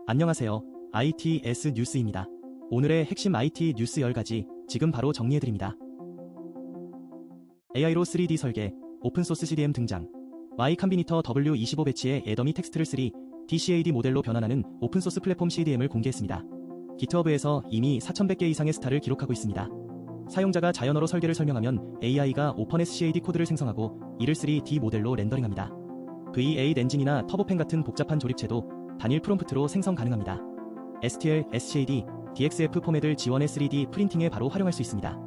안녕하세요. ITS 뉴스입니다. 오늘의 핵심 IT 뉴스 10가지 지금 바로 정리해드립니다. AI로 3D 설계, 오픈소스 CDM 등장. Y 컴비니터 W25 배치의 애더미 텍스트를 3, DCAD 모델로 변환하는 오픈소스 플랫폼 CDM을 공개했습니다. GitHub에서 이미 4,100개 이상의 스타를 기록하고 있습니다. 사용자가 자연어로 설계를 설명하면 AI가 오픈SCAD 코드를 생성하고 이를 3D 모델로 렌더링합니다. V8 엔진이나 터보팬 같은 복잡한 조립체도 단일 프롬프트로 생성 가능합니다. STL, SCAD, DXF 포맷을 지원해 3D 프린팅에 바로 활용할 수 있습니다.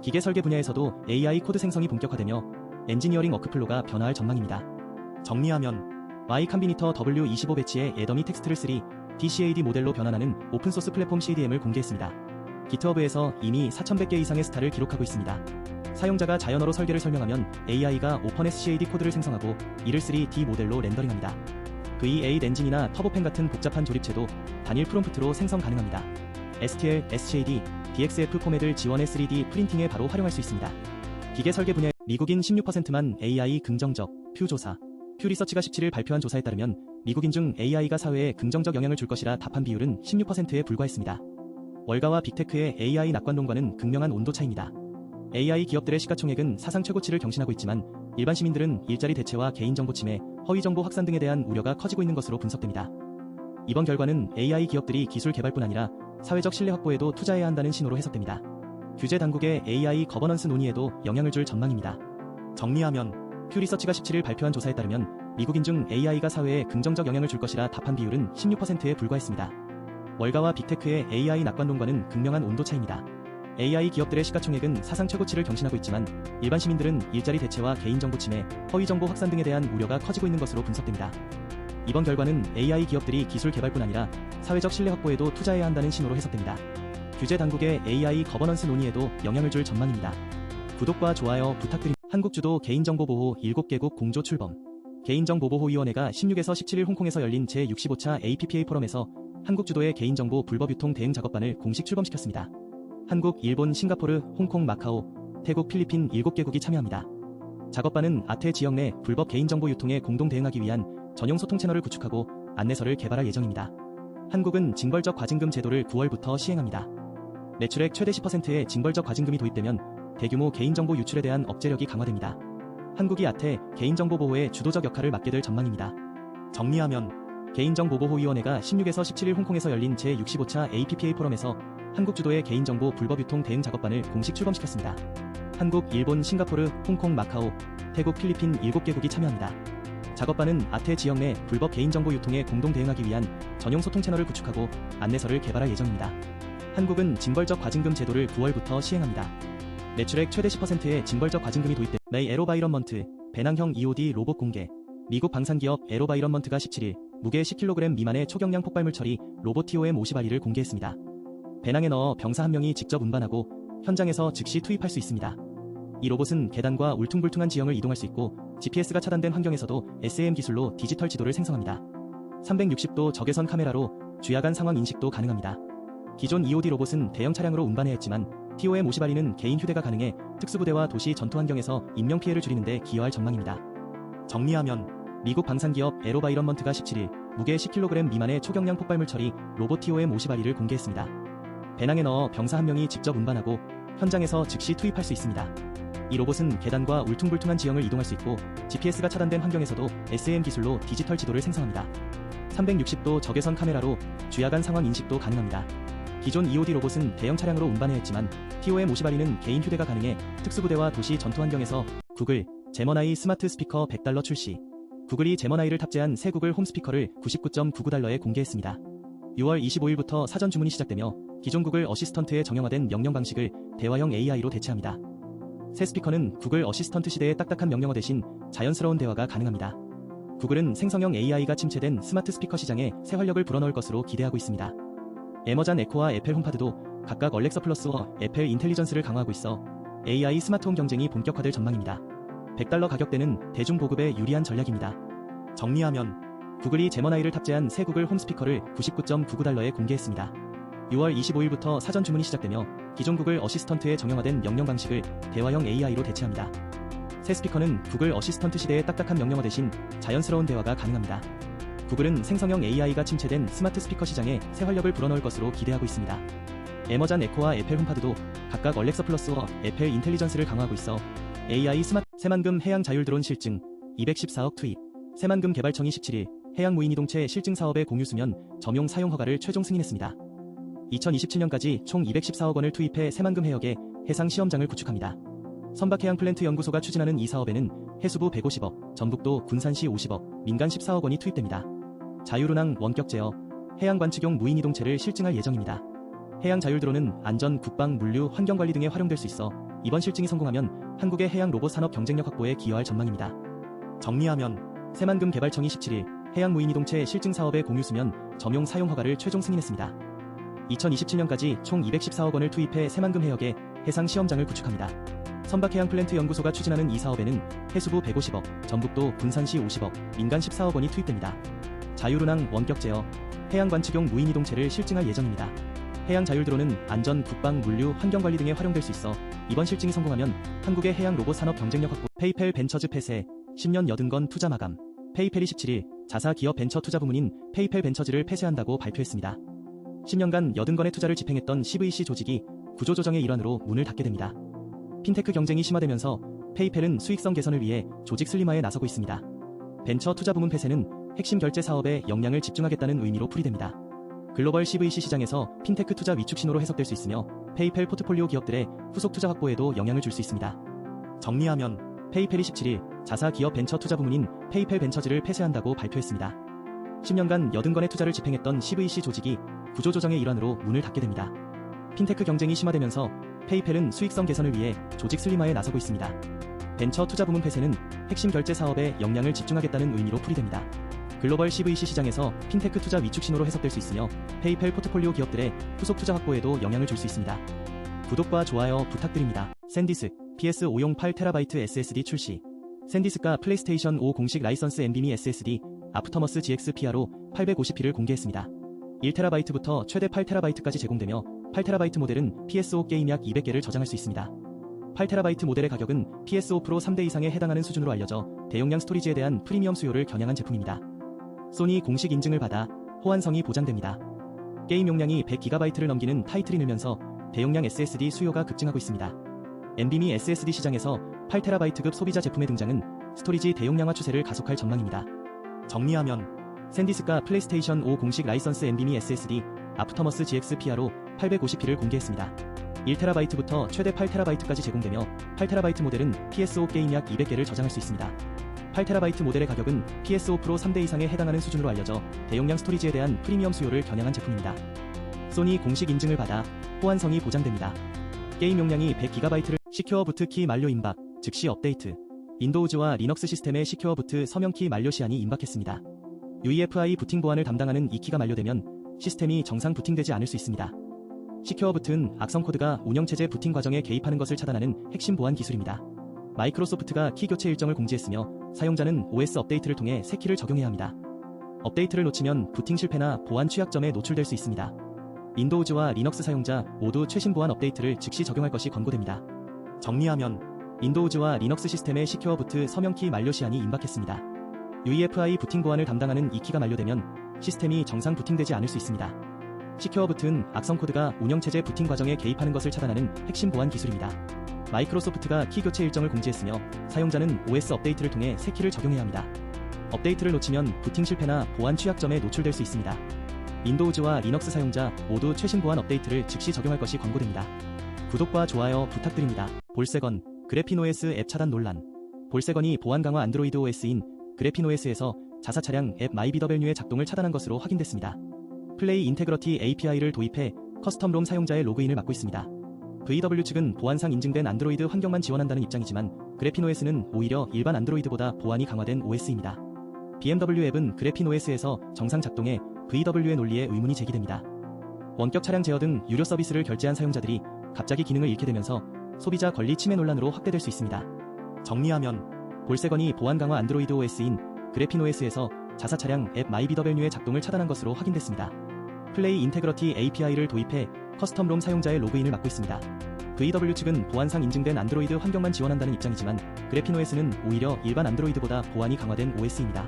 기계 설계 분야에서도 AI 코드 생성이 본격화되며 엔지니어링 워크플로가 변화할 전망입니다. 정리하면 Y 컴비니터 W25 배치의 애더미 텍스트를 3, DCAD 모델로 변환하는 오픈소스 플랫폼 CDM을 공개했습니다. GitHub에서 이미 4,100개 이상의 스타를 기록하고 있습니다. 사용자가 자연어로 설계를 설명하면 AI가 오픈SCAD 코드를 생성하고 이를 3D 모델로 렌더링합니다. V8 엔진이나 터보팬 같은 복잡한 조립체도 단일 프롬프트로 생성 가능합니다. STL, SCAD, DXF 포맷을 지원해 3D 프린팅에 바로 활용할 수 있습니다. 기계 설계 분야 미국인 16%만 AI 긍정적, 퓨 조사. 퓨 리서치가 17일 발표한 조사에 따르면 미국인 중 AI가 사회에 긍정적 영향을 줄 것이라 답한 비율은 16%에 불과했습니다. 월가와 빅테크의 AI 낙관론과는 극명한 온도 차이입니다. AI 기업들의 시가총액은 사상 최고치를 경신하고 있지만 일반 시민들은 일자리 대체와 개인정보 침해, 허위정보 확산 등에 대한 우려가 커지고 있는 것으로 분석됩니다. 이번 결과는 AI 기업들이 기술 개발뿐 아니라 사회적 신뢰 확보에도 투자해야 한다는 신호로 해석됩니다. 규제 당국의 AI 거버넌스 논의에도 영향을 줄 전망입니다. 정리하면 퓨 리서치가 17일 발표한 조사에 따르면 미국인 중 AI가 사회에 긍정적 영향을 줄 것이라 답한 비율은 16%에 불과했습니다. 월가와 빅테크의 AI 낙관론과는 극명한 온도 차이입니다. AI 기업들의 시가총액은 사상 최고치를 경신하고 있지만 일반 시민들은 일자리 대체와 개인정보 침해, 허위정보 확산 등에 대한 우려가 커지고 있는 것으로 분석됩니다. 이번 결과는 AI 기업들이 기술 개발뿐 아니라 사회적 신뢰 확보에도 투자해야 한다는 신호로 해석됩니다. 규제 당국의 AI 거버넌스 논의에도 영향을 줄 전망입니다. 구독과 좋아요 부탁드립니다. 한국 주도 개인정보보호 7개국 공조 출범. 개인정보보호위원회가 16에서 17일 홍콩에서 열린 제65차 APPA 포럼에서 한국 주도의 개인정보 불법 유통 대응 작업반을 공식 출범시켰습니다. 한국, 일본, 싱가포르, 홍콩, 마카오, 태국, 필리핀 7개국이 참여합니다. 작업반은 아태 지역 내 불법 개인정보 유통에 공동 대응하기 위한 전용 소통 채널을 구축하고 안내서를 개발할 예정입니다. 한국은 징벌적 과징금 제도를 9월부터 시행합니다. 매출액 최대 10%의 징벌적 과징금이 도입되면 대규모 개인정보 유출에 대한 억제력이 강화됩니다. 한국이 아태 개인정보 보호의 주도적 역할을 맡게 될 전망입니다. 정리하면 개인정보보호위원회가 16에서 17일 홍콩에서 열린 제65차 APPA 포럼에서 한국 주도의 개인정보 불법 유통 대응 작업반을 공식 출범시켰습니다. 한국, 일본, 싱가포르, 홍콩, 마카오, 태국, 필리핀 7개국이 참여합니다. 작업반은 아태 지역 내 불법 개인정보 유통에 공동 대응하기 위한 전용 소통 채널을 구축하고 안내서를 개발할 예정입니다. 한국은 징벌적 과징금 제도를 9월부터 시행합니다. 매출액 최대 10%의 징벌적 과징금이 도입된 메이 에로바이런먼트, 배낭형 EOD 로봇 공개. 미국 방산기업 에로바이런먼트가 17일 무게 10kg 미만의 초경량 폭발물 처리 로봇 TOM-50R를 공개했습니다. 배낭에 넣어 병사 한 명이 직접 운반하고 현장에서 즉시 투입할 수 있습니다. 이 로봇은 계단과 울퉁불퉁한 지형을 이동할 수 있고 GPS가 차단된 환경에서도 SAM 기술로 디지털 지도를 생성합니다. 360도 적외선 카메라로 주야간 상황 인식도 가능합니다. 기존 EOD 로봇은 대형 차량으로 운반해야 했지만 TOM-50R는 개인 휴대가 가능해 특수부대와 도시 전투 환경에서 인명피해를 줄이는 데 기여할 전망입니다. 정리하면 미국 방산기업 에로바이런먼트가 17일 무게 10kg 미만의 초경량 폭발물 처리 로봇 TOM-50R를 공개했습니다. 배낭에 넣어 병사 한 명이 직접 운반하고 현장에서 즉시 투입할 수 있습니다. 이 로봇은 계단과 울퉁불퉁한 지형을 이동할 수 있고 GPS가 차단된 환경에서도 SAM 기술로 디지털 지도를 생성합니다. 360도 적외선 카메라로 주야간 상황 인식도 가능합니다. 기존 EOD 로봇은 대형 차량으로 운반해야 했지만 TOM-50R는 개인 휴대가 가능해 특수부대와 도시 전투 환경에서 구글, 제머나이 스마트 스피커 $100 출시. 구글이 제머나이를 탑재한 새 구글 홈 스피커를 $99.99에 공개했습니다. 6월 25일부터 사전 주문이 시작되며 기존 구글 어시스턴트의 정형화된 명령 방식을 대화형 AI로 대체합니다. 새 스피커는 구글 어시스턴트 시대의 딱딱한 명령어 대신 자연스러운 대화가 가능합니다. 구글은 생성형 AI가 침체된 스마트 스피커 시장에 새 활력을 불어넣을 것으로 기대하고 있습니다. 애머잔 에코와 애플 홈파드도 각각 얼렉사 플러스와 애플 인텔리전스를 강화하고 있어 AI 스마트홈 경쟁이 본격화될 전망입니다. $100 가격대는 대중보급에 유리한 전략입니다. 정리하면 구글이 제머나이를 탑재한 새 구글 홈 스피커를 $99.99에 공개했습니다. 6월 25일부터 사전 주문이 시작되며 기존 구글 어시스턴트의 정형화된 명령 방식을 대화형 AI로 대체합니다. 새 스피커는 구글 어시스턴트 시대의 딱딱한 명령어 대신 자연스러운 대화가 가능합니다. 구글은 생성형 AI가 침체된 스마트 스피커 시장에 새 활력을 불어넣을 것으로 기대하고 있습니다. 애머잔 에코와 애플 홈파드도 각각 얼렉사 플러스와 애플 인텔리전스를 강화하고 있어 AI 스마트 새만금 해양 자율 드론 실증 214억 투입. 새만금 개발청이 17일 해양 무인이동체 실증 사업의 공유 수면 점용 사용 허가를 최종 승인했습니다. 2027년까지 총 214억 원을 투입해 새만금 해역에 해상 시험장을 구축합니다. 선박해양플랜트 연구소가 추진하는 이 사업에는 해수부 150억, 전북도 군산시 50억, 민간 14억 원이 투입됩니다. 자율운항 원격 제어, 해양 관측용 무인이동체를 실증할 예정입니다. 해양 자율드론은 안전, 국방, 물류, 환경관리 등에 활용될 수 있어 이번 실증이 성공하면 한국의 해양 로봇 산업 경쟁력 확보에 기여할 전망입니다. 정리하면 새만금 개발청이 17일 해양 무인이동체 실증 사업의 공유 수면 점용 사용 허가를 최종 승인했습니다. 2027년까지 총 214억 원을 투입해 새만금 해역에 해상 시험장을 구축합니다. 선박해양플랜트 연구소가 추진하는 이 사업에는 해수부 150억, 전북도 군산시 50억, 민간 14억 원이 투입됩니다. 자율운항 원격 제어, 해양 관측용 무인이동체를 실증할 예정입니다. 해양 자율드론은 안전, 국방, 물류, 환경관리 등에 활용될 수 있어 이번 실증이 성공하면 한국의 해양 로봇 산업 경쟁력 확보. 페이펠 벤처즈 폐쇄, 10년 80건 투자 마감. 페이펠이 17일 자사 기업 벤처 투자 부문인 페이펠 벤처즈를 폐쇄한다고 발표했습니다. 10년간 80건의 투자를 집행했던 CVC 조직이 구조조정의 일환으로 문을 닫게 됩니다. 핀테크 경쟁이 심화되면서 페이펠은 수익성 개선을 위해 조직 슬림화에 나서고 있습니다. 벤처 투자 부문 폐쇄는 핵심 결제 사업에 역량을 집중하겠다는 의미로 풀이됩니다. 글로벌 CVC 시장에서 핀테크 투자 위축 신호로 해석될 수 있으며 페이펠 포트폴리오 기업들의 후속 투자 확보에도 영향을 줄 수 있습니다. 정리하면 페이펠이 17일 자사 기업 벤처 투자 부문인 페이펠 벤처즈를 폐쇄한다고 발표했습니다. 10년간 80건의 투자를 집행했던 CVC 조직이 구조조정의 일환으로 문을 닫게 됩니다. 핀테크 경쟁이 심화되면서 페이펠은 수익성 개선을 위해 조직 슬림화에 나서고 있습니다. 벤처 투자 부문 폐쇄는 핵심 결제 사업에 역량을 집중하겠다는 의미로 풀이됩니다. 글로벌 CVC 시장에서 핀테크 투자 위축 신호로 해석될 수 있으며 페이펠 포트폴리오 기업들의 후속 투자 확보에도 영향을 줄 수 있습니다. 구독과 좋아요 부탁드립니다. 샌디스 PS5용 8TB SSD 출시. 샌디스가 플레이스테이션 5 공식 라이선스 NVMe SSD 아프터머스 GX PRO 850P를 공개했습니다. 1TB부터 최대 8TB까지 제공되며 8TB 모델은 PS5 게임 약 200개를 저장할 수 있습니다. 8TB 모델의 가격은 PS5 프로 3대 이상에 해당하는 수준으로 알려져 대용량 스토리지에 대한 프리미엄 수요를 겨냥한 제품입니다. 소니 공식 인증을 받아 호환성이 보장됩니다. 게임 용량이 100GB를 넘기는 타이틀이 늘면서 대용량 SSD 수요가 급증하고 있습니다. NVMe SSD 시장에서 8TB급 소비자 제품의 등장은 스토리지 대용량화 추세를 가속할 전망입니다. 정리하면 샌디스가 플레이스테이션 5 공식 라이선스 NVMe SSD 아프터머스 GX PRO 850P를 공개했습니다. 1TB부터 최대 8TB까지 제공되며 8TB 모델은 PS5 게임 약 200개를 저장할 수 있습니다. 8TB 모델의 가격은 PS5 프로 3대 이상에 해당하는 수준으로 알려져 대용량 스토리지에 대한 프리미엄 수요를 겨냥한 제품입니다. 소니 공식 인증을 받아 호환성이 보장됩니다. 게임 용량이 100GB를 시큐어 부트 키 만료 임박, 즉시 업데이트. 윈도우즈와 리눅스 시스템의 시큐어 부트 서명키 만료 시한이 임박했습니다. UEFI 부팅 보안을 담당하는 이 키가 만료되면 시스템이 정상 부팅되지 않을 수 있습니다. 시큐어 부트는 악성 코드가 운영체제 부팅 과정에 개입하는 것을 차단하는 핵심 보안 기술입니다. 마이크로소프트가 키 교체 일정을 공지했으며 사용자는 OS 업데이트를 통해 새 키를 적용해야 합니다. 업데이트를 놓치면 부팅 실패나 보안 취약점에 노출될 수 있습니다. 윈도우즈와 리눅스 사용자 모두 최신 보안 업데이트를 즉시 적용할 것이 권고됩니다. 정리하면 윈도우즈와 리눅스 시스템의 시큐어 부트 서명키 만료 시한이 임박했습니다. UEFI 부팅 보안을 담당하는 이 키가 만료되면 시스템이 정상 부팅되지 않을 수 있습니다. 시큐어 부트는 악성 코드가 운영체제 부팅 과정에 개입하는 것을 차단하는 핵심 보안 기술입니다. 마이크로소프트가 키 교체 일정을 공지했으며 사용자는 OS 업데이트를 통해 새 키를 적용해야 합니다. 업데이트를 놓치면 부팅 실패나 보안 취약점에 노출될 수 있습니다. 윈도우즈와 리눅스 사용자 모두 최신 보안 업데이트를 즉시 적용할 것이 권고됩니다. 구독과 좋아요 부탁드립니다. 볼세건 그래핀OS 앱 차단 논란. 볼세건이 보안 강화 안드로이드 OS인 그래핀OS에서 자사 차량 앱 마이비더벨뉴의 작동을 차단한 것으로 확인됐습니다. 플레이 인테그러티 API를 도입해 커스텀 롬 사용자의 로그인을 막고 있습니다. VW 측은 보안상 인증된 안드로이드 환경만 지원한다는 입장이지만 그래핀OS는 오히려 일반 안드로이드보다 보안이 강화된 OS입니다. BMW 앱은 그래핀OS에서 정상 작동해 VW의 논리에 의문이 제기됩니다. 원격 차량 제어 등 유료 서비스를 결제한 사용자들이 갑자기 기능을 잃게 되면서 소비자 권리 침해 논란으로 확대될 수 있습니다. 정리하면 볼세건이 보안 강화 안드로이드 OS인 그래핀OS에서 자사 차량 앱 마이비더벨뉴의 작동을 차단한 것으로 확인됐습니다. 플레이 인테그러티 API를 도입해 커스텀 롬 사용자의 로그인을 막고 있습니다. VW 측은 보안상 인증된 안드로이드 환경만 지원한다는 입장이지만 그래핀OS는 오히려 일반 안드로이드보다 보안이 강화된 OS입니다.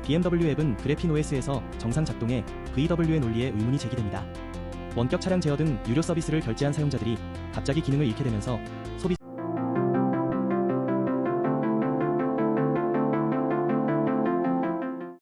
BMW 앱은 그래핀 OS에서 정상 작동해 VW의 논리에 의문이 제기됩니다. 원격 차량 제어 등 유료 서비스를 결제한 사용자들이 갑자기 기능을 잃게 되면서 소비